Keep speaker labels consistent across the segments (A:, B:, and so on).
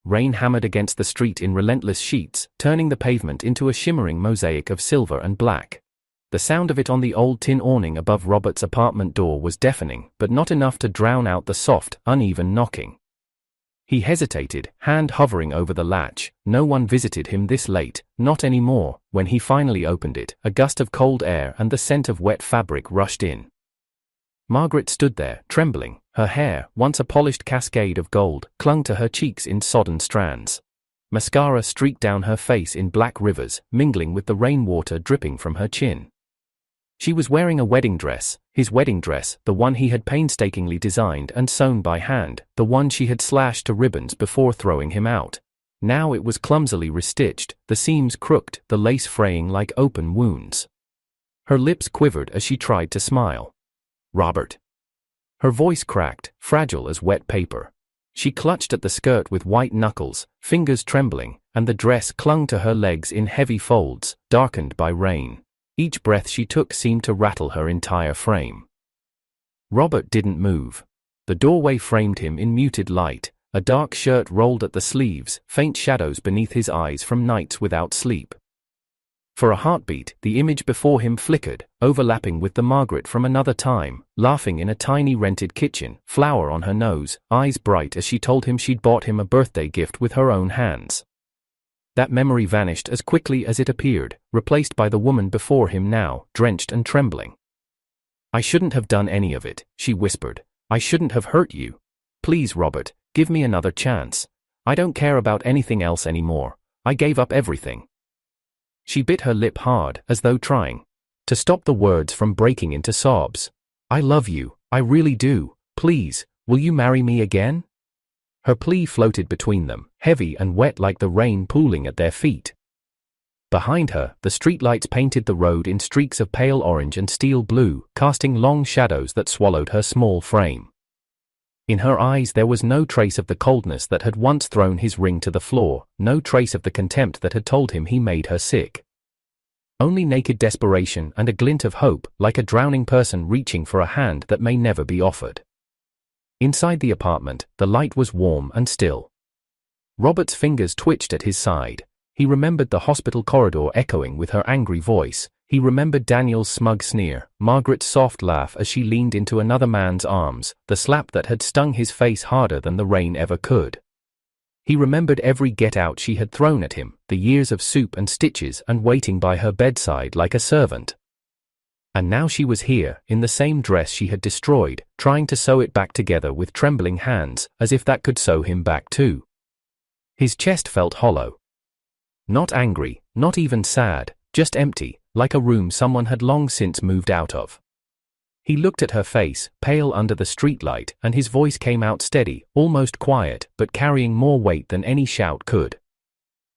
A: rain hammered against the street in relentless sheets, turning the pavement into a shimmering mosaic of silver and black. The sound of it on the old tin awning above Robert's apartment door was deafening, but not enough to drown out the soft, uneven knocking. He hesitated, hand hovering over the latch. No one visited him this late, not anymore. When he finally opened it, a gust of cold air and the scent of wet fabric rushed in. Margaret stood there, trembling. Her hair, once a polished cascade of gold, clung to her cheeks in sodden strands. Mascara streaked down her face in black rivers, mingling with the rainwater dripping from her chin. She was wearing a wedding dress, his wedding dress, the one he had painstakingly designed and sewn by hand, the one she had slashed to ribbons before throwing him out. Now it was clumsily restitched, the seams crooked, the lace fraying like open wounds. Her lips quivered as she tried to smile. "Robert." Her voice cracked, fragile as wet paper. She clutched at the skirt with white knuckles, fingers trembling, and the dress clung to her legs in heavy folds, darkened by rain. Each breath she took seemed to rattle her entire frame. Robert didn't move. The doorway framed him in muted light, a dark shirt rolled at the sleeves, faint shadows beneath his eyes from nights without sleep. For a heartbeat, the image before him flickered, overlapping with the Margaret from another time, laughing in a tiny rented kitchen, flower on her nose, eyes bright as she told him she'd bought him a birthday gift with her own hands. That memory vanished as quickly as it appeared, replaced by the woman before him now, drenched and trembling. "I shouldn't have done any of it," she whispered. "I shouldn't have hurt you. Please, Robert, give me another chance. I don't care about anything else anymore. I gave up everything." She bit her lip hard, as though trying to stop the words from breaking into sobs. "I love you, I really do. Please, will you marry me again?" Her plea floated between them, heavy and wet like the rain pooling at their feet. Behind her, the streetlights painted the road in streaks of pale orange and steel blue, casting long shadows that swallowed her small frame. In her eyes there was no trace of the coldness that had once thrown his ring to the floor, no trace of the contempt that had told him he made her sick. Only naked desperation and a glint of hope, like a drowning person reaching for a hand that may never be offered. Inside the apartment, the light was warm and still. Robert's fingers twitched at his side. He remembered the hospital corridor echoing with her angry voice. He remembered Daniel's smug sneer, Margaret's soft laugh as she leaned into another man's arms, the slap that had stung his face harder than the rain ever could. He remembered every get-out she had thrown at him, the years of soup and stitches and waiting by her bedside like a servant. And now she was here, in the same dress she had destroyed, trying to sew it back together with trembling hands, as if that could sew him back too. His chest felt hollow. Not angry, not even sad, just empty, like a room someone had long since moved out of. He looked at her face, pale under the streetlight, and his voice came out steady, almost quiet, but carrying more weight than any shout could.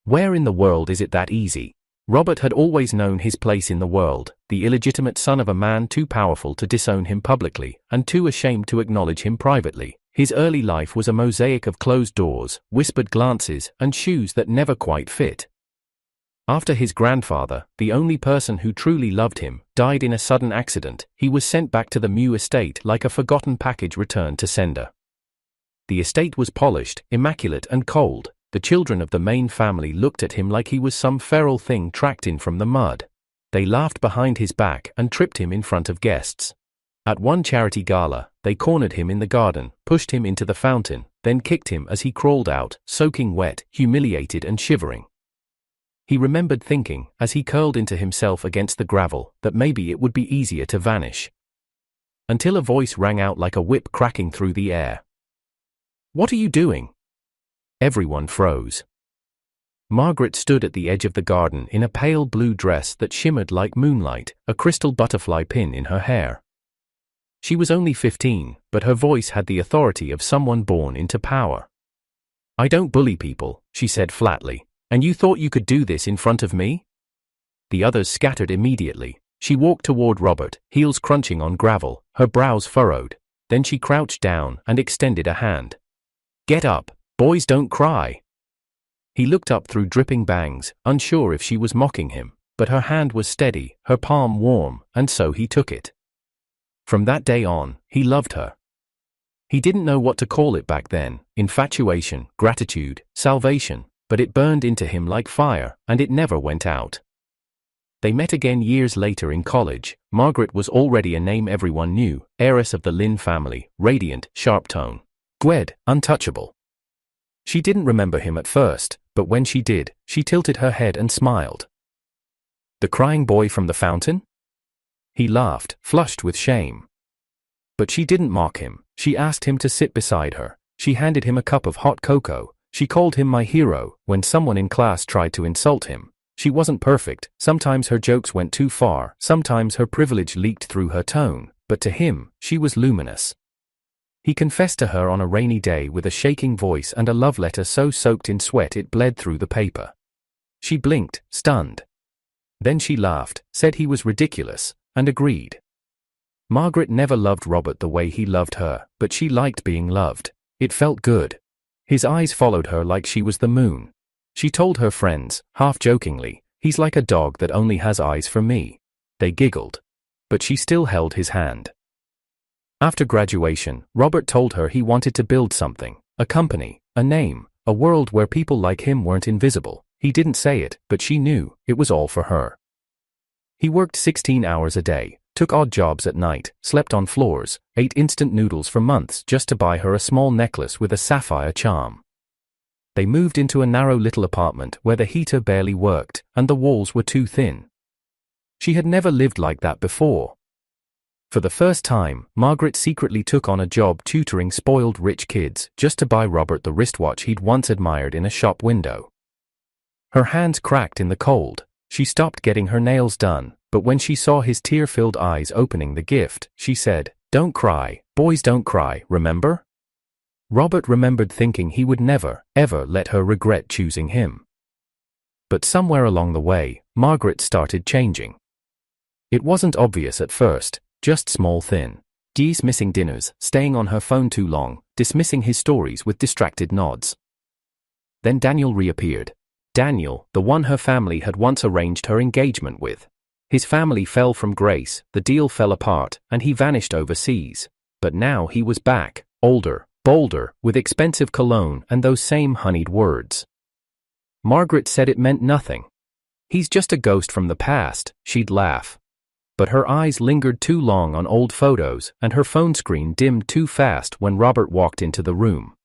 A: "Where in the world is it that easy?" Robert had always known his place in the world, the illegitimate son of a man too powerful to disown him publicly, and too ashamed to acknowledge him privately. His early life was a mosaic of closed doors, whispered glances, and shoes that never quite fit. After his grandfather, the only person who truly loved him, died in a sudden accident, he was sent back to the Mew estate like a forgotten package returned to sender. The estate was polished, immaculate and cold. The children of the main family looked at him like he was some feral thing tracked in from the mud. They laughed behind his back and tripped him in front of guests. At one charity gala, they cornered him in the garden, pushed him into the fountain, then kicked him as he crawled out, soaking wet, humiliated and shivering. He remembered thinking, as he curled into himself against the gravel, that maybe it would be easier to vanish. Until a voice rang out like a whip cracking through the air. "What are you doing?" Everyone froze. Margaret stood at the edge of the garden in a pale blue dress that shimmered like moonlight, a crystal butterfly pin in her hair. She was only 15, but her voice had the authority of someone born into power. "I don't bully people," she said flatly. "And you thought you could do this in front of me?" The others scattered immediately. She walked toward Robert, heels crunching on gravel, her brows furrowed. Then she crouched down and extended a hand. "Get up. Boys don't cry." He looked up through dripping bangs, unsure if she was mocking him, but her hand was steady, her palm warm, and so he took it. From that day on, he loved her. He didn't know what to call it back then, infatuation, gratitude, salvation, but it burned into him like fire, and it never went out. They met again years later in college. Margaret was already a name everyone knew, heiress of the Lynn family, radiant, sharp tone. Gwed, untouchable. She didn't remember him at first, but when she did, she tilted her head and smiled. The crying boy from the fountain? He laughed, flushed with shame. But she didn't mock him. She asked him to sit beside her. She handed him a cup of hot cocoa. She called him my hero when someone in class tried to insult him. She wasn't perfect. Sometimes her jokes went too far. Sometimes her privilege leaked through her tone. But to him, she was luminous. He confessed to her on a rainy day with a shaking voice and a love letter so soaked in sweat it bled through the paper. She blinked, stunned. Then she laughed, said he was ridiculous, and agreed. Margaret never loved Robert the way he loved her, but she liked being loved. It felt good. His eyes followed her like she was the moon. She told her friends, half jokingly, "He's like a dog that only has eyes for me." They giggled. But she still held his hand. After graduation, Robert told her he wanted to build something, a company, a name, a world where people like him weren't invisible. He didn't say it, but she knew, it was all for her. He worked 16 hours a day, took odd jobs at night, slept on floors, ate instant noodles for months just to buy her a small necklace with a sapphire charm. They moved into a narrow little apartment where the heater barely worked, and the walls were too thin. She had never lived like that before. For the first time, Margaret secretly took on a job tutoring spoiled rich kids just to buy Robert the wristwatch he'd once admired in a shop window. Her hands cracked in the cold. She stopped getting her nails done, but when she saw his tear-filled eyes opening the gift, she said, "Don't cry, boys don't cry, remember?" Robert remembered thinking he would never, ever let her regret choosing him. But somewhere along the way, Margaret started changing. It wasn't obvious at first, just small things, missing dinners, staying on her phone too long, dismissing his stories with distracted nods. Then Daniel reappeared. Daniel, the one her family had once arranged her engagement with. His family fell from grace, the deal fell apart, and he vanished overseas. But now he was back, older, bolder, with expensive cologne and those same honeyed words. Margaret said it meant nothing. "He's just a ghost from the past," she'd laugh. But her eyes lingered too long on old photos, and her phone screen dimmed too fast when Robert walked into the room.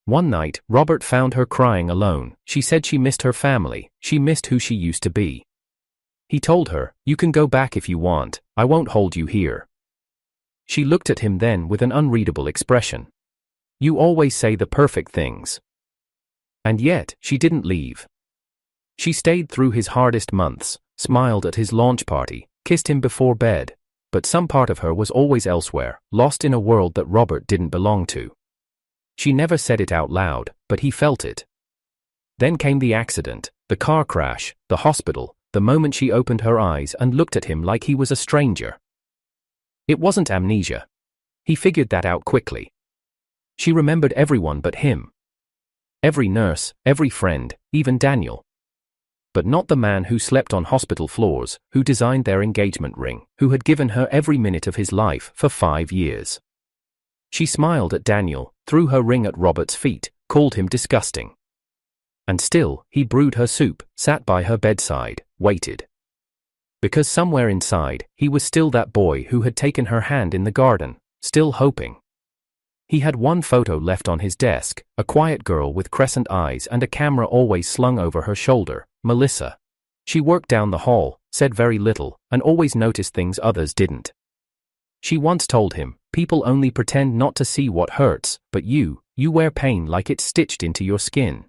A: One night, Robert found her crying alone. She said she missed her family, she missed who she used to be. He told her, "You can go back if you want, I won't hold you here." She looked at him then with an unreadable expression. "You always say the perfect things." And yet, she didn't leave. She stayed through his hardest months, smiled at his launch party, kissed him before bed, but some part of her was always elsewhere, lost in a world that Robert didn't belong to. She never said it out loud, but he felt it. Then came the accident, the car crash, the hospital, the moment she opened her eyes and looked at him like he was a stranger. It wasn't amnesia. He figured that out quickly. She remembered everyone but him. Every nurse, every friend, even Daniel. But not the man who slept on hospital floors, who designed their engagement ring, who had given her every minute of his life for 5 years. She smiled at Daniel, threw her ring at Robert's feet, called him disgusting. And still, he brewed her soup, sat by her bedside, waited. Because somewhere inside, he was still that boy who had taken her hand in the garden, still hoping. He had one photo left on his desk, a quiet girl with crescent eyes and a camera always slung over her shoulder, Melissa. She worked down the hall, said very little, and always noticed things others didn't. She once told him, "People only pretend not to see what hurts, but you wear pain like it's stitched into your skin."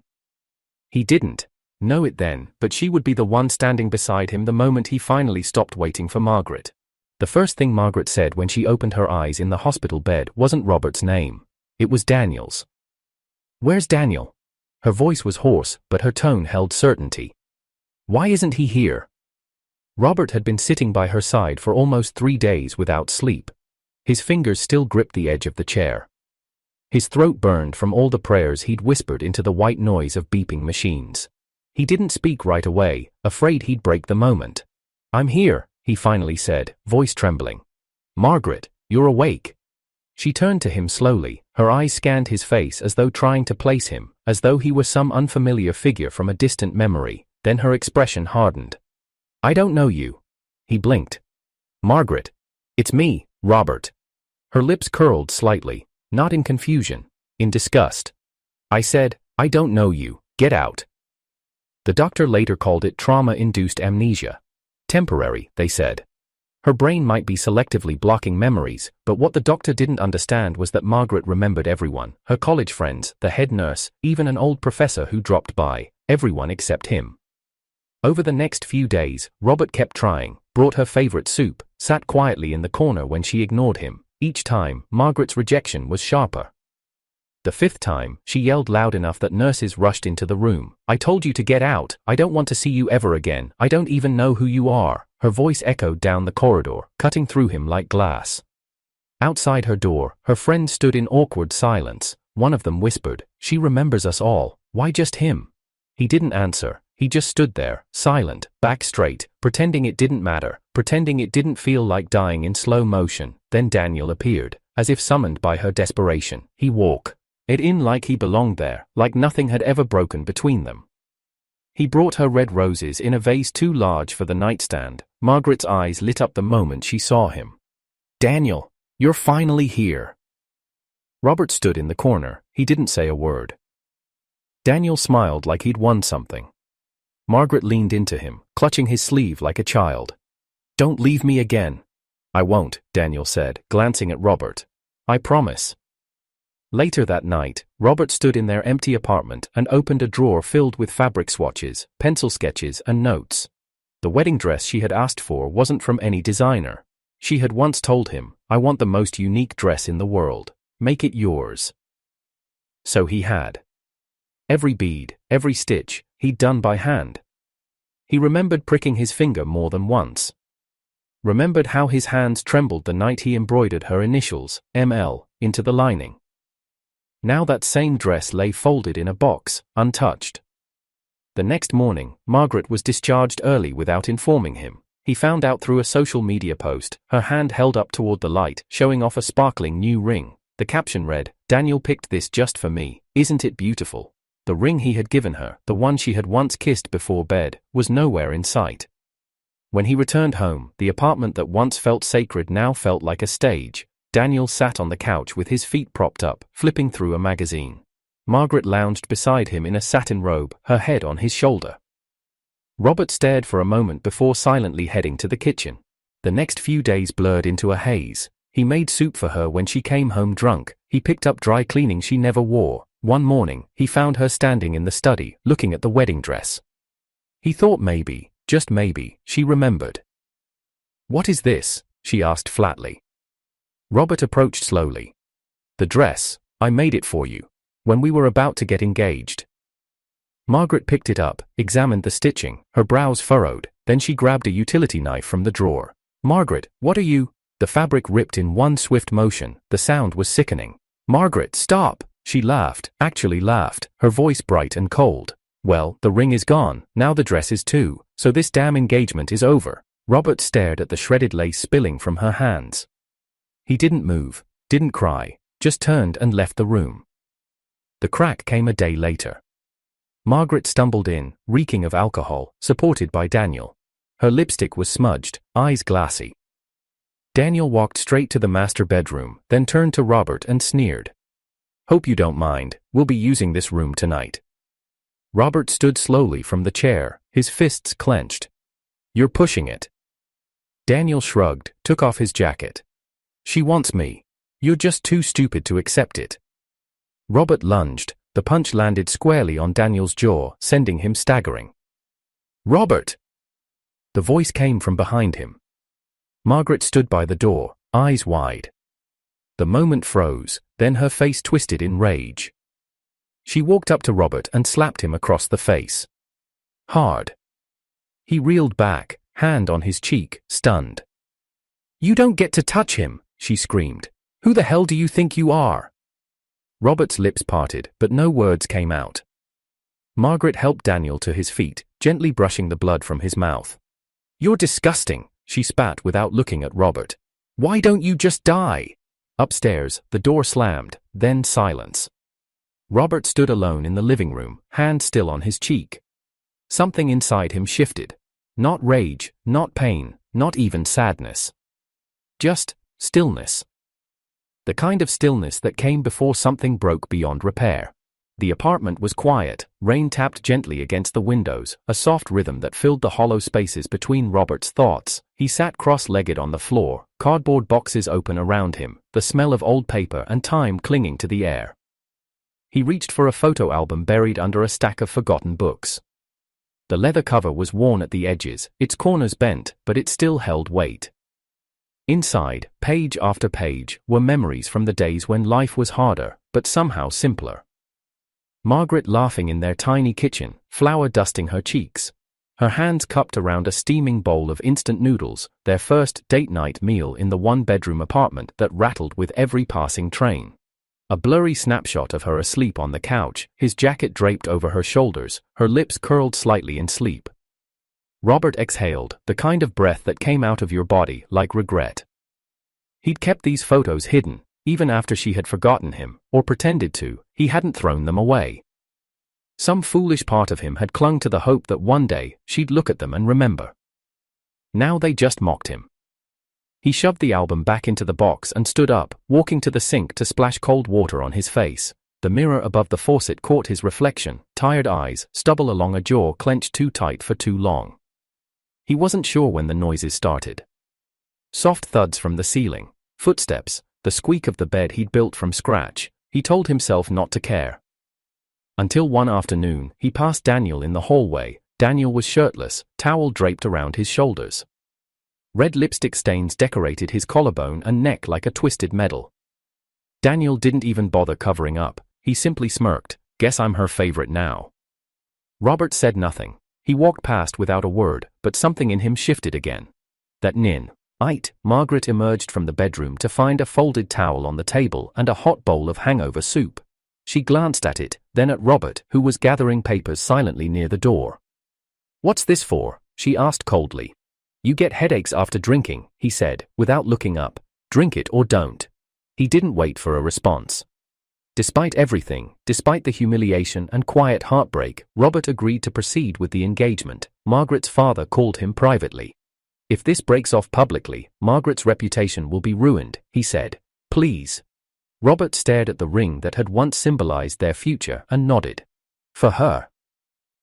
A: He didn't know it then, but she would be the one standing beside him the moment he finally stopped waiting for Margaret. The first thing Margaret said when she opened her eyes in the hospital bed wasn't Robert's name. It was Daniel's. "Where's Daniel?" Her voice was hoarse, but her tone held certainty. "Why isn't he here?" Robert had been sitting by her side for almost 3 days without sleep. His fingers still gripped the edge of the chair. His throat burned from all the prayers he'd whispered into the white noise of beeping machines. He didn't speak right away, afraid he'd break the moment. "I'm here," he finally said, voice trembling. "Margaret, you're awake." She turned to him slowly, her eyes scanned his face as though trying to place him, as though he were some unfamiliar figure from a distant memory, then her expression hardened. "I don't know you." He blinked. "Margaret. It's me, Robert." Her lips curled slightly, not in confusion, in disgust. "I said, I don't know you, get out." The doctor later called it trauma-induced amnesia. Temporary, they said. Her brain might be selectively blocking memories, but what the doctor didn't understand was that Margaret remembered everyone, her college friends, the head nurse, even an old professor who dropped by, everyone except him. Over the next few days, Robert kept trying, brought her favorite soup, sat quietly in the corner when she ignored him. Each time, Margaret's rejection was sharper. The fifth time, she yelled loud enough that nurses rushed into the room. "I told you to get out. I don't want to see you ever again. I don't even know who you are." Her voice echoed down the corridor, cutting through him like glass. Outside her door, her friends stood in awkward silence. One of them whispered, "She remembers us all. Why just him?" He didn't answer. He just stood there, silent, back straight, pretending it didn't matter, pretending it didn't feel like dying in slow motion. Then Daniel appeared, as if summoned by her desperation. He walked it in like he belonged there, like nothing had ever broken between them. He brought her red roses in a vase too large for the nightstand. Margaret's eyes lit up the moment she saw him. "Daniel, you're finally here." Robert stood in the corner. He didn't say a word. Daniel smiled like he'd won something. Margaret leaned into him, clutching his sleeve like a child. "Don't leave me again." "I won't," Daniel said, glancing at Robert. "I promise." Later that night, Robert stood in their empty apartment and opened a drawer filled with fabric swatches, pencil sketches, and notes. The wedding dress she had asked for wasn't from any designer. She had once told him, "I want the most unique dress in the world. Make it yours." So he had. Every bead, every stitch, he'd done by hand. He remembered pricking his finger more than once. Remembered how his hands trembled the night he embroidered her initials, ML, into the lining. Now that same dress lay folded in a box, untouched. The next morning, Margaret was discharged early without informing him. He found out through a social media post, her hand held up toward the light, showing off a sparkling new ring. The caption read, "Daniel picked this just for me, isn't it beautiful?" The ring he had given her, the one she had once kissed before bed, was nowhere in sight. When he returned home, the apartment that once felt sacred now felt like a stage. Daniel sat on the couch with his feet propped up, flipping through a magazine. Margaret lounged beside him in a satin robe, her head on his shoulder. Robert stared for a moment before silently heading to the kitchen. The next few days blurred into a haze. He made soup for her when she came home drunk. He picked up dry cleaning she never wore. One morning, he found her standing in the study, looking at the wedding dress. He thought maybe, just maybe, she remembered. "What is this?" she asked flatly. Robert approached slowly. "The dress, I made it for you, when we were about to get engaged." Margaret picked it up, examined the stitching, her brows furrowed, then she grabbed a utility knife from the drawer. "Margaret, what are you?" The fabric ripped in one swift motion, the sound was sickening. "Margaret, stop!" She laughed, actually laughed, her voice bright and cold. "Well, the ring is gone, now the dress is too, so this damn engagement is over." Robert stared at the shredded lace spilling from her hands. He didn't move, didn't cry, just turned and left the room. The crack came a day later. Margaret stumbled in, reeking of alcohol, supported by Daniel. Her lipstick was smudged, eyes glassy. Daniel walked straight to the master bedroom, then turned to Robert and sneered. "Hope you don't mind, we'll be using this room tonight." Robert stood slowly from the chair, his fists clenched. "You're pushing it." Daniel shrugged, took off his jacket. "She wants me. You're just too stupid to accept it." Robert lunged. The punch landed squarely on Daniel's jaw, sending him staggering. "Robert!" The voice came from behind him. Margaret stood by the door, eyes wide. The moment froze, then her face twisted in rage. She walked up to Robert and slapped him across the face. Hard. He reeled back, hand on his cheek, stunned. "You don't get to touch him," she screamed. "Who the hell do you think you are?" Robert's lips parted, but no words came out. Margaret helped Daniel to his feet, gently brushing the blood from his mouth. "You're disgusting," she spat without looking at Robert. "Why don't you just die?" Upstairs, the door slammed, then silence. Robert stood alone in the living room, hand still on his cheek. Something inside him shifted. Not rage, not pain, not even sadness. Just stillness. The kind of stillness that came before something broke beyond repair. The apartment was quiet, rain tapped gently against the windows, a soft rhythm that filled the hollow spaces between Robert's thoughts. He sat cross-legged on the floor, cardboard boxes open around him, the smell of old paper and time clinging to the air. He reached for a photo album buried under a stack of forgotten books. The leather cover was worn at the edges, its corners bent, but it still held weight. Inside, page after page, were memories from the days when life was harder, but somehow simpler. Margaret laughing in their tiny kitchen, flour dusting her cheeks. Her hands cupped around a steaming bowl of instant noodles, their first date-night meal in the one-bedroom apartment that rattled with every passing train. A blurry snapshot of her asleep on the couch, his jacket draped over her shoulders, her lips curled slightly in sleep. Robert exhaled, the kind of breath that came out of your body like regret. He'd kept these photos hidden. Even after she had forgotten him, or pretended to, he hadn't thrown them away. Some foolish part of him had clung to the hope that one day, she'd look at them and remember. Now they just mocked him. He shoved the album back into the box and stood up, walking to the sink to splash cold water on his face. The mirror above the faucet caught his reflection, tired eyes, stubble along a jaw clenched too tight for too long. He wasn't sure when the noises started. Soft thuds from the ceiling, footsteps, the squeak of the bed he'd built from scratch. He told himself not to care. Until one afternoon, he passed Daniel in the hallway. Daniel was shirtless, towel draped around his shoulders. Red lipstick stains decorated his collarbone and neck like a twisted medal. Daniel didn't even bother covering up. He simply smirked. Guess I'm her favorite now. Robert said nothing. He walked past without a word, but something in him shifted again. That nin. Margaret emerged from the bedroom to find a folded towel on the table and a hot bowl of hangover soup. She glanced at it, then at Robert, who was gathering papers silently near the door. "What's this for?" she asked coldly. "You get headaches after drinking," he said, without looking up. "Drink it or don't." He didn't wait for a response. Despite everything, despite the humiliation and quiet heartbreak, Robert agreed to proceed with the engagement. Margaret's father called him privately. "If this breaks off publicly, Margaret's reputation will be ruined," he said. "Please." Robert stared at the ring that had once symbolized their future and nodded. For her.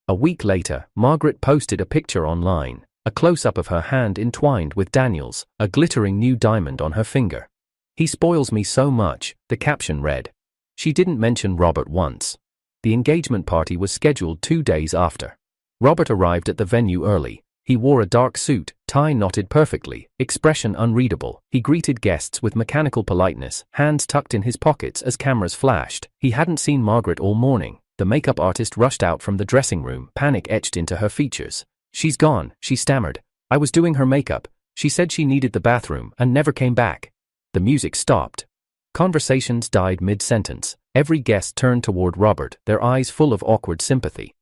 A: A week later, Margaret posted a picture online, a close-up of her hand entwined with Daniel's, a glittering new diamond on her finger. "He spoils me so much," the caption read. She didn't mention Robert once. The engagement party was scheduled 2 days after. Robert arrived at the venue early. He wore a dark suit, tie knotted perfectly, expression unreadable. He greeted guests with mechanical politeness, hands tucked in his pockets as cameras flashed. He hadn't seen Margaret all morning. The makeup artist rushed out from the dressing room, panic etched into her features. "She's gone," she stammered. "I was doing her makeup. She said she needed the bathroom and never came back." The music stopped. Conversations died mid-sentence. Every guest turned toward Robert, their eyes full of awkward sympathy.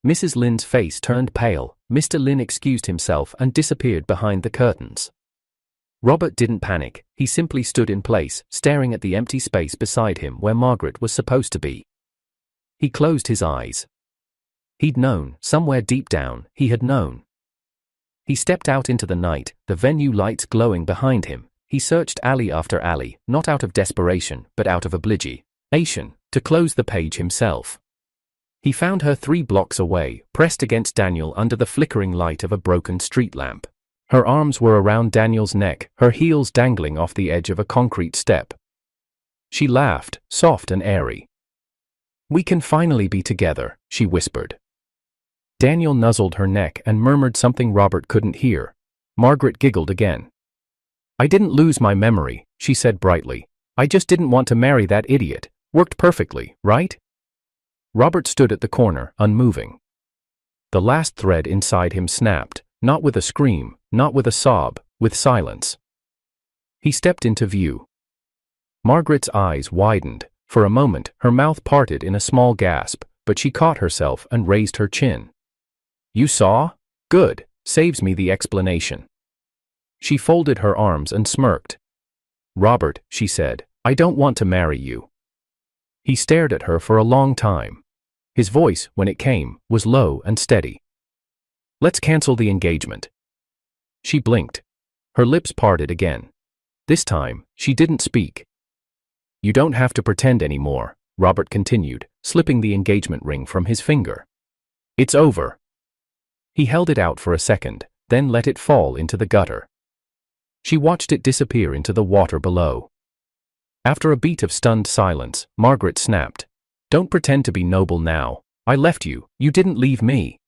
A: Mrs. Lynn's face turned pale. Mr. Lynn excused himself and disappeared behind the curtains. Robert didn't panic. He simply stood in place, staring at the empty space beside him where Margaret was supposed to be. He closed his eyes. He'd known, somewhere deep down, he had known. He stepped out into the night, the venue lights glowing behind him. He searched alley after alley, not out of desperation, but out of obligation, to close the page himself. He found her 3 blocks away, pressed against Daniel under the flickering light of a broken street lamp. Her arms were around Daniel's neck, her heels dangling off the edge of a concrete step. She laughed, soft and airy. "We can finally be together," she whispered. Daniel nuzzled her neck and murmured something Robert couldn't hear. Margaret giggled again. "I didn't lose my memory," she said brightly. "I just didn't want to marry that idiot. Worked perfectly, right?" Robert stood at the corner, unmoving. The last thread inside him snapped, not with a scream, not with a sob, with silence. He stepped into view. Margaret's eyes widened. For a moment, her mouth parted in a small gasp, but she caught herself and raised her chin. "You saw? Good. Saves me the explanation." She folded her arms and smirked. "Robert," she said, I don't want to marry you." He stared at her for a long time. His voice, when it came, was low and steady. "Let's cancel the engagement." She blinked. Her lips parted again. This time, she didn't speak. "You don't have to pretend anymore," Robert continued, slipping the engagement ring from his finger. "It's over." He held it out for a second, then let it fall into the gutter. She watched it disappear into the water below. After a beat of stunned silence, Margaret snapped, "Don't pretend to be noble now. I left you, you didn't leave me."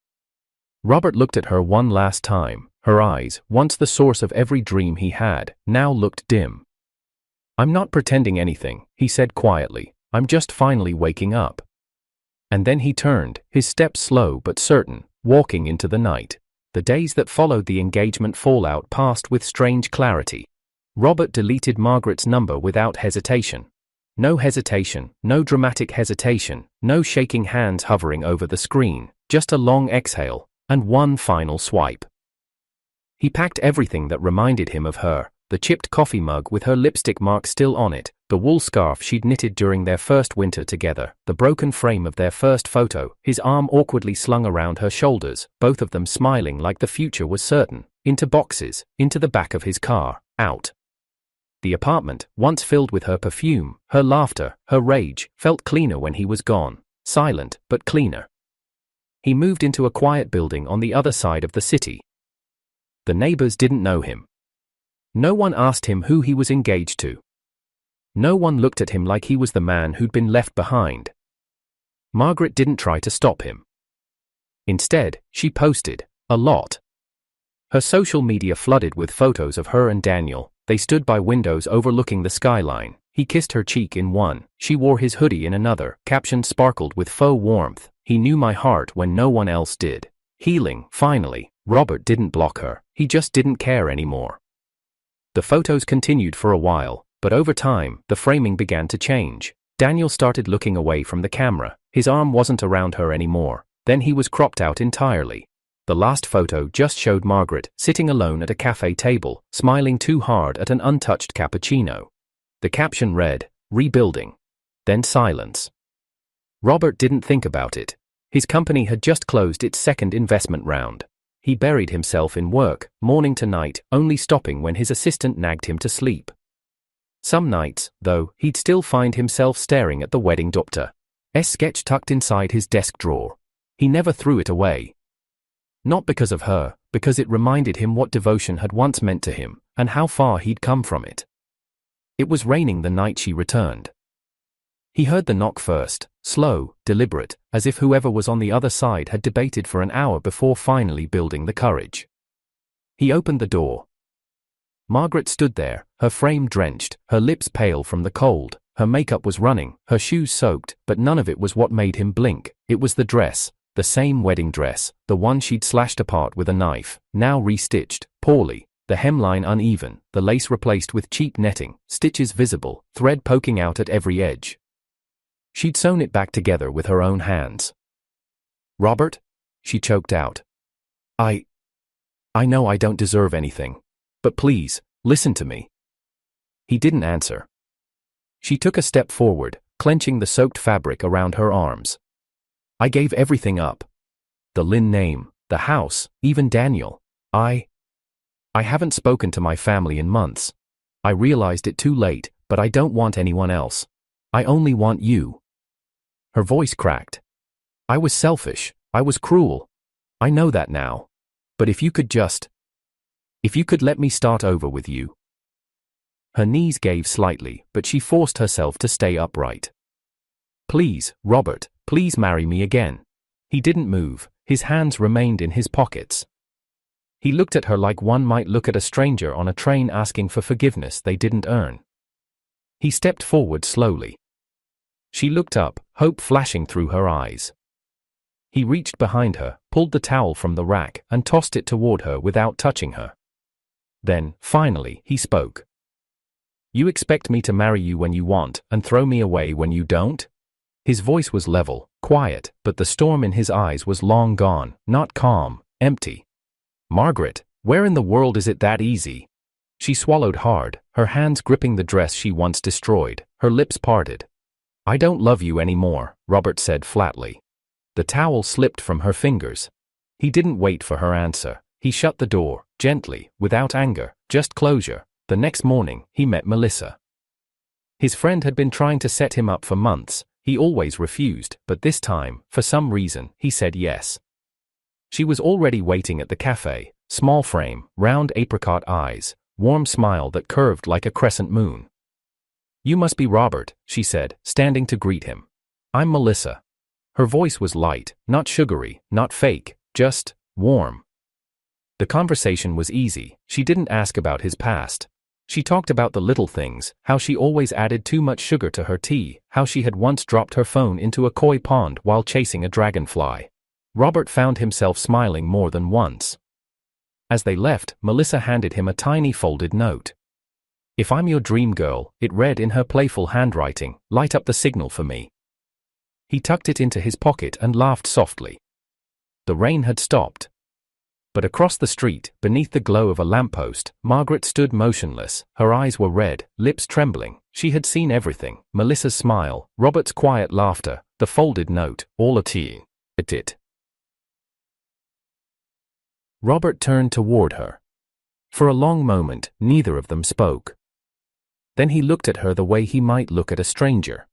A: Robert looked at her one last time. Her eyes, once the source of every dream he had, now looked dim. "I'm not pretending anything," he said quietly. "I'm just finally waking up." And then he turned, his steps slow but certain, walking into the night. The days that followed the engagement fallout passed with strange clarity. Robert deleted Margaret's number without hesitation. No hesitation, no dramatic hesitation, no shaking hands hovering over the screen, just a long exhale, and one final swipe. He packed everything that reminded him of her: the chipped coffee mug with her lipstick mark still on it, the wool scarf she'd knitted during their first winter together, the broken frame of their first photo, his arm awkwardly slung around her shoulders, both of them smiling like the future was certain, into boxes, into the back of his car, out. The apartment, once filled with her perfume, her laughter, her rage, felt cleaner when he was gone, silent but cleaner. He moved into a quiet building on the other side of the city. The neighbors didn't know him. No one asked him who he was engaged to. No one looked at him like he was the man who'd been left behind. Margaret didn't try to stop him. Instead, she posted a lot. Her social media flooded with photos of her and Daniel. They stood by windows overlooking the skyline. He kissed her cheek in one, she wore his hoodie in another. Caption sparkled with faux warmth: "He knew my heart when no one else did." Healing, finally. Robert didn't block her, he just didn't care anymore. The photos continued for a while, but over time, the framing began to change. Daniel started looking away from the camera. His arm wasn't around her anymore. Then he was cropped out entirely. The last photo just showed Margaret, sitting alone at a cafe table, smiling too hard at an untouched cappuccino. The caption read, "Rebuilding." Then silence. Robert didn't think about it. His company had just closed its second investment round. He buried himself in work, morning to night, only stopping when his assistant nagged him to sleep. Some nights, though, he'd still find himself staring at the wedding doctor's sketch tucked inside his desk drawer. He never threw it away. Not because of her, because it reminded him what devotion had once meant to him, and how far he'd come from it. It was raining the night she returned. He heard the knock first, slow, deliberate, as if whoever was on the other side had debated for an hour before finally building the courage. He opened the door. Margaret stood there, her frame drenched, her lips pale from the cold, her makeup was running, her shoes soaked, but none of it was what made him blink. It was the dress, the same wedding dress, the one she'd slashed apart with a knife, now restitched, poorly, the hemline uneven, the lace replaced with cheap netting, stitches visible, thread poking out at every edge. She'd sewn it back together with her own hands. "Robert?" she choked out. I know I don't deserve anything. But please, listen to me." He didn't answer. She took a step forward, clenching the soaked fabric around her arms. "I gave everything up. The Lynn name, the house, even Daniel. I haven't spoken to my family in months. I realized it too late, but I don't want anyone else. I only want you." Her voice cracked. "I was selfish. I was cruel. I know that now. But if you could let me start over with you." Her knees gave slightly, but she forced herself to stay upright. "Please, Robert, please marry me again." He didn't move, his hands remained in his pockets. He looked at her like one might look at a stranger on a train asking for forgiveness they didn't earn. He stepped forward slowly. She looked up, hope flashing through her eyes. He reached behind her, pulled the towel from the rack, and tossed it toward her without touching her. Then, finally, he spoke. "You expect me to marry you when you want, and throw me away when you don't?" His voice was level, quiet, but the storm in his eyes was long gone, not calm, empty. "Margaret, where in the world is it that easy?" She swallowed hard, her hands gripping the dress she once destroyed, her lips parted. "I don't love you anymore," Robert said flatly. The towel slipped from her fingers. He didn't wait for her answer. He shut the door, gently, without anger, just closure. The next morning, he met Melissa. His friend had been trying to set him up for months. He always refused, but this time, for some reason, he said yes. She was already waiting at the cafe, small frame, round apricot eyes, warm smile that curved like a crescent moon. "You must be Robert," she said, standing to greet him. "I'm Melissa." Her voice was light, not sugary, not fake, just warm. The conversation was easy. She didn't ask about his past. She talked about the little things, how she always added too much sugar to her tea, how she had once dropped her phone into a koi pond while chasing a dragonfly. Robert found himself smiling more than once. As they left, Melissa handed him a tiny folded note. "If I'm your dream girl," it read in her playful handwriting, "light up the signal for me." He tucked it into his pocket and laughed softly. The rain had stopped. But across the street, beneath the glow of a lamppost, Margaret stood motionless. Her eyes were red, lips trembling. She had seen everything: Melissa's smile, Robert's quiet laughter, the folded note, all at it. Robert turned toward her. For a long moment, neither of them spoke. Then he looked at her the way he might look at a stranger.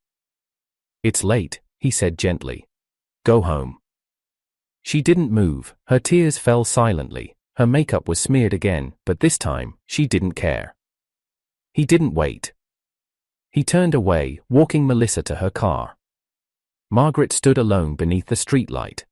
A: "It's late," he said gently. "Go home." She didn't move. Her tears fell silently. Her makeup was smeared again, but this time, she didn't care. He didn't wait. He turned away, walking Melissa to her car. Margaret stood alone beneath the streetlight.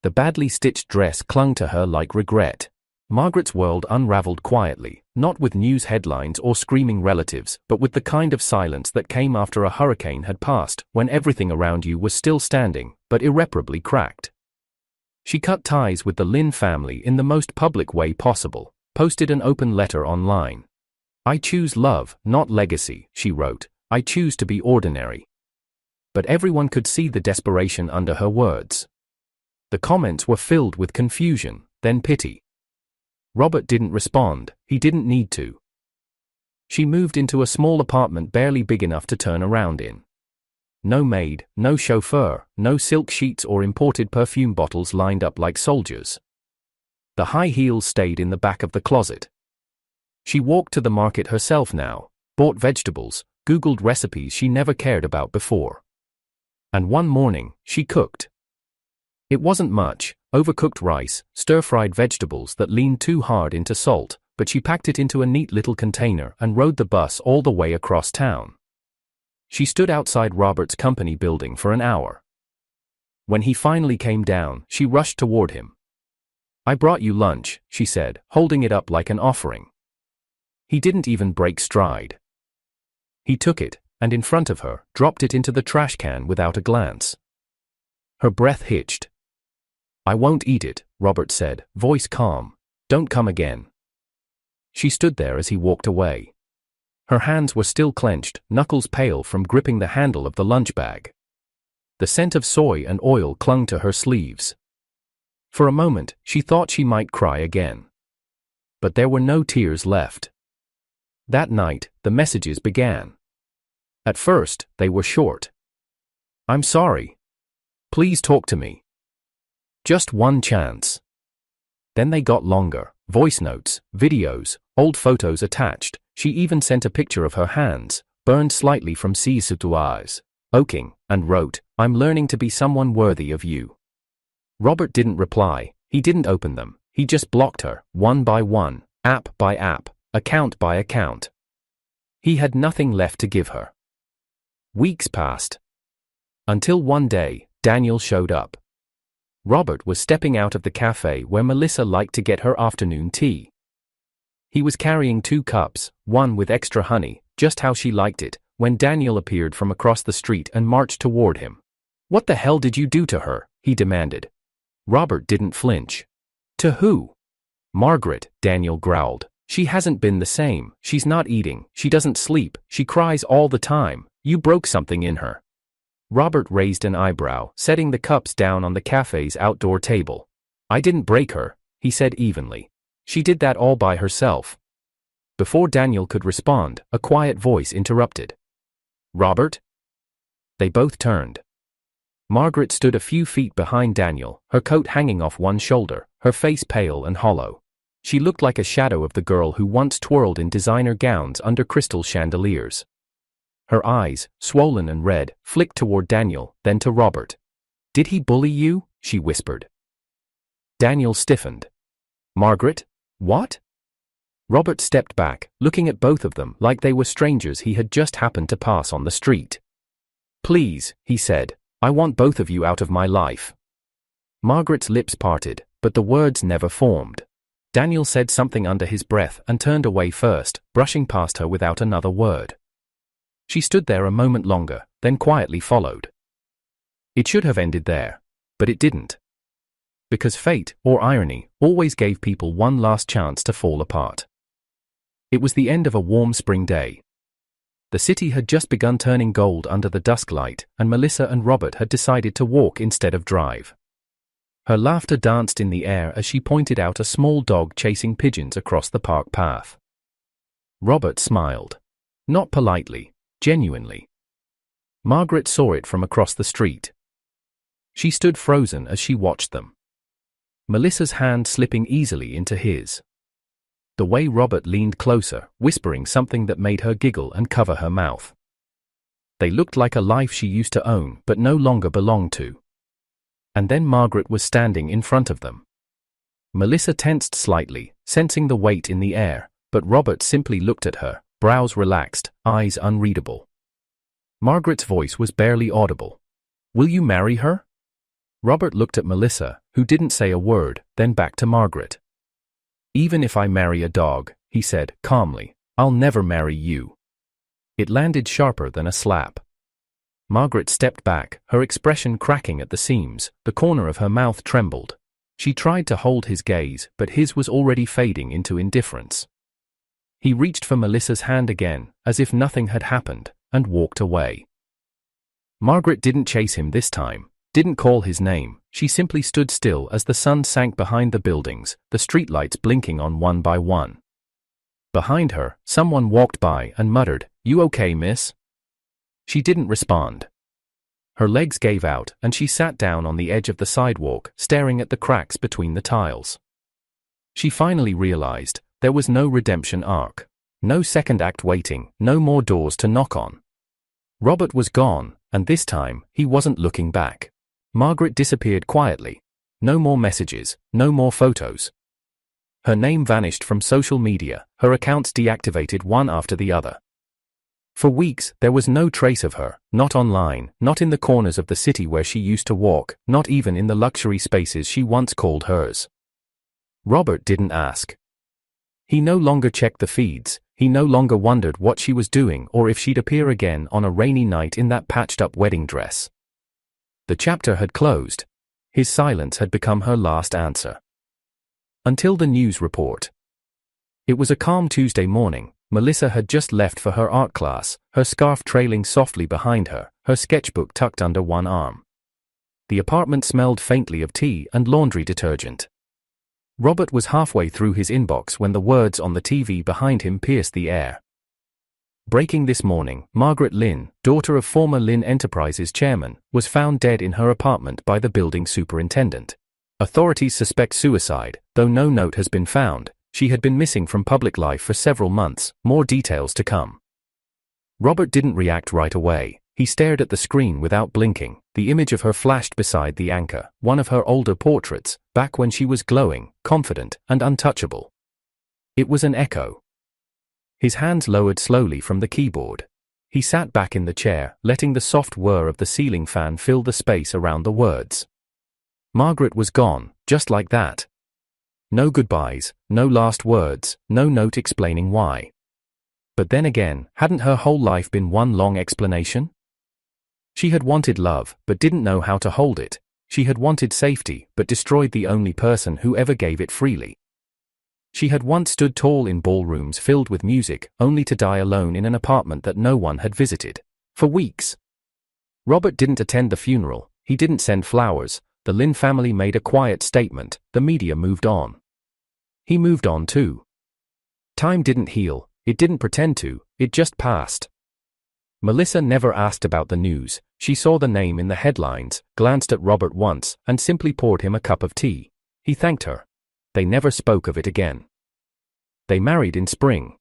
A: The badly stitched dress clung to her like regret. Margaret's world unraveled quietly, not with news headlines or screaming relatives, but with the kind of silence that came after a hurricane had passed, when everything around you was still standing, but irreparably cracked. She cut ties with the Lin family in the most public way possible, posted an open letter online. "I choose love, not legacy," she wrote. "I choose to be ordinary." But everyone could see the desperation under her words. The comments were filled with confusion, then pity. Robert didn't respond. He didn't need to. She moved into a small apartment barely big enough to turn around in. No maid, no chauffeur, no silk sheets or imported perfume bottles lined up like soldiers. The high heels stayed in the back of the closet. She walked to the market herself now, bought vegetables, Googled recipes she never cared about before. And one morning, she cooked. It wasn't much: overcooked rice, stir-fried vegetables that leaned too hard into salt, but she packed it into a neat little container and rode the bus all the way across town. She stood outside Robert's company building for an hour. When he finally came down, she rushed toward him. "I brought you lunch," she said, holding it up like an offering. He didn't even break stride. He took it, and in front of her, dropped it into the trash can without a glance. Her breath hitched. "I won't eat it," Robert said, voice calm. "Don't come again." She stood there as he walked away. Her hands were still clenched, knuckles pale from gripping the handle of the lunch bag. The scent of soy and oil clung to her sleeves. For a moment, she thought she might cry again. But there were no tears left. That night, the messages began. At first, they were short. "I'm sorry. Please talk to me. Just one chance." Then they got longer: voice notes, videos, old photos attached. She even sent a picture of her hands, burned slightly from eyes, oaking, and wrote, "I'm learning to be someone worthy of you." Robert didn't reply. He didn't open them. He just blocked her, one by one, app by app, account by account. He had nothing left to give her. Weeks passed. Until one day, Daniel showed up. Robert was stepping out of the cafe where Melissa liked to get her afternoon tea. He was carrying 2 cups, one with extra honey, just how she liked it, when Daniel appeared from across the street and marched toward him. "What the hell did you do to her?" he demanded. Robert didn't flinch. "To who?" "Margaret," Daniel growled. "She hasn't been the same. She's not eating, she doesn't sleep, she cries all the time. You broke something in her." Robert raised an eyebrow, setting the cups down on the cafe's outdoor table. "I didn't break her," he said evenly. "She did that all by herself." Before Daniel could respond, a quiet voice interrupted. "Robert?" They both turned. Margaret stood a few feet behind Daniel, her coat hanging off one shoulder, her face pale and hollow. She looked like a shadow of the girl who once twirled in designer gowns under crystal chandeliers. Her eyes, swollen and red, flicked toward Daniel, then to Robert. "Did he bully you?" she whispered. Daniel stiffened. "Margaret? What?" Robert stepped back, looking at both of them like they were strangers he had just happened to pass on the street. "Please," he said, "I want both of you out of my life." Margaret's lips parted, but the words never formed. Daniel said something under his breath and turned away first, brushing past her without another word. She stood there a moment longer, then quietly followed. It should have ended there, but it didn't. Because fate, or irony, always gave people one last chance to fall apart. It was the end of a warm spring day. The city had just begun turning gold under the dusk light, and Melissa and Robert had decided to walk instead of drive. Her laughter danced in the air as she pointed out a small dog chasing pigeons across the park path. Robert smiled. Not politely, genuinely. Margaret saw it from across the street. She stood frozen as she watched them. Melissa's hand slipping easily into his. The way Robert leaned closer, whispering something that made her giggle and cover her mouth. They looked like a life she used to own but no longer belonged to. And then Margaret was standing in front of them. Melissa tensed slightly, sensing the weight in the air, but Robert simply looked at her, brows relaxed, eyes unreadable. Margaret's voice was barely audible. "Will you marry her?" Robert looked at Melissa, who didn't say a word, then back to Margaret. "Even if I marry a dog," he said, calmly, "I'll never marry you." It landed sharper than a slap. Margaret stepped back, her expression cracking at the seams, the corner of her mouth trembled. She tried to hold his gaze, but his was already fading into indifference. He reached for Melissa's hand again, as if nothing had happened, and walked away. Margaret didn't chase him this time, didn't call his name, she simply stood still as the sun sank behind the buildings, the streetlights blinking on one by one. Behind her, someone walked by and muttered, "You okay, miss?" She didn't respond. Her legs gave out, and she sat down on the edge of the sidewalk, staring at the cracks between the tiles. She finally realized there was no redemption arc. No second act waiting, no more doors to knock on. Robert was gone, and this time, he wasn't looking back. Margaret disappeared quietly. No more messages, no more photos. Her name vanished from social media, her accounts deactivated one after the other. For weeks, there was no trace of her, not online, not in the corners of the city where she used to walk, not even in the luxury spaces she once called hers. Robert didn't ask. He no longer checked the feeds, he no longer wondered what she was doing or if she'd appear again on a rainy night in that patched-up wedding dress. The chapter had closed. His silence had become her last answer. Until the news report. It was a calm Tuesday morning. Melissa had just left for her art class, her scarf trailing softly behind her, her sketchbook tucked under one arm. The apartment smelled faintly of tea and laundry detergent. Robert was halfway through his inbox when the words on the TV behind him pierced the air. Breaking this morning, Margaret Lynn, daughter of former Lynn Enterprises chairman, was found dead in her apartment by the building superintendent. Authorities suspect suicide, though no note has been found. She had been missing from public life for several months, more details to come. Robert didn't react right away. He stared at the screen without blinking. The image of her flashed beside the anchor, one of her older portraits, back when she was glowing, confident, and untouchable. It was an echo. His hands lowered slowly from the keyboard. He sat back in the chair, letting the soft whir of the ceiling fan fill the space around the words. Margaret was gone, just like that. No goodbyes, no last words, no note explaining why. But then again, hadn't her whole life been one long explanation? She had wanted love, but didn't know how to hold it. She had wanted safety, but destroyed the only person who ever gave it freely. She had once stood tall in ballrooms filled with music, only to die alone in an apartment that no one had visited. For weeks. Robert didn't attend the funeral, he didn't send flowers. The Lynn family made a quiet statement, the media moved on. He moved on too. Time didn't heal, it didn't pretend to, it just passed. Melissa never asked about the news. She saw the name in the headlines, glanced at Robert once, and simply poured him a cup of tea. He thanked her. They never spoke of it again. They married in spring.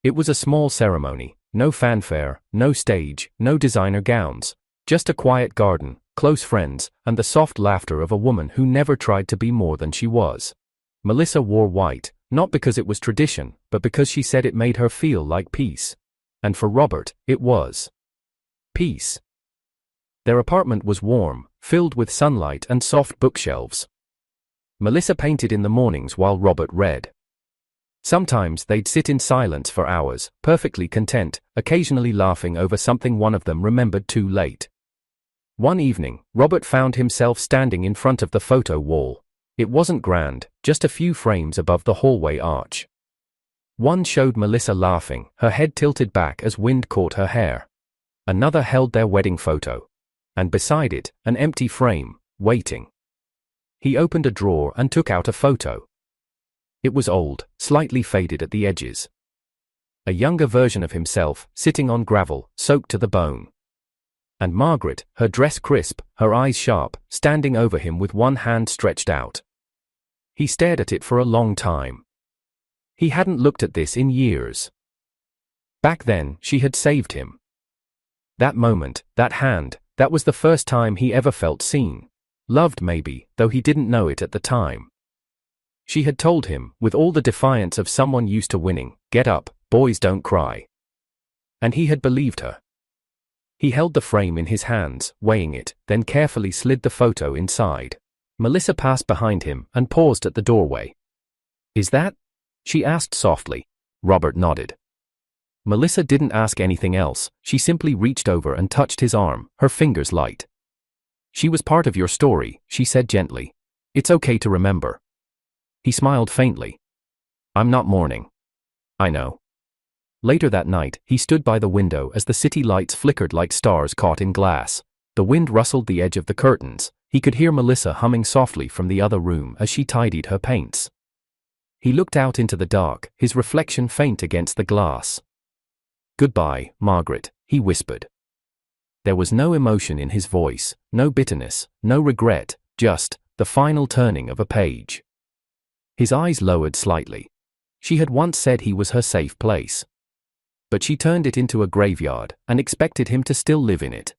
A: It was a small ceremony, no fanfare, no stage, no designer gowns, just a quiet garden, close friends, and the soft laughter of a woman who never tried to be more than she was. Melissa wore white, not because it was tradition, but because she said it made her feel like peace. And for Robert, it was peace. Their apartment was warm, filled with sunlight and soft bookshelves. Melissa painted in the mornings while Robert read. Sometimes they'd sit in silence for hours, perfectly content, occasionally laughing over something one of them remembered too late. One evening, Robert found himself standing in front of the photo wall. It wasn't grand, just a few frames above the hallway arch. One showed Melissa laughing, her head tilted back as wind caught her hair. Another held their wedding photo. And beside it, an empty frame, waiting. He opened a drawer and took out a photo. It was old, slightly faded at the edges. A younger version of himself, sitting on gravel, soaked to the bone. And Margaret, her dress crisp, her eyes sharp, standing over him with one hand stretched out. He stared at it for a long time. He hadn't looked at this in years. Back then, she had saved him. That moment, that hand, that was the first time he ever felt seen. Loved maybe, though he didn't know it at the time. She had told him, with all the defiance of someone used to winning, "Get up, boys don't cry." And he had believed her. He held the frame in his hands, weighing it, then carefully slid the photo inside. Melissa passed behind him and paused at the doorway. "Is that?" she asked softly. Robert nodded. Melissa didn't ask anything else, she simply reached over and touched his arm, her fingers light. "She was part of your story," she said gently. "It's okay to remember." He smiled faintly. "I'm not mourning." "I know." Later that night, he stood by the window as the city lights flickered like stars caught in glass. The wind rustled the edge of the curtains. He could hear Melissa humming softly from the other room as she tidied her paints. He looked out into the dark, his reflection faint against the glass. "Goodbye, Margaret," he whispered. There was no emotion in his voice, no bitterness, no regret, just the final turning of a page. His eyes lowered slightly. She had once said he was her safe place. But she turned it into a graveyard and expected him to still live in it.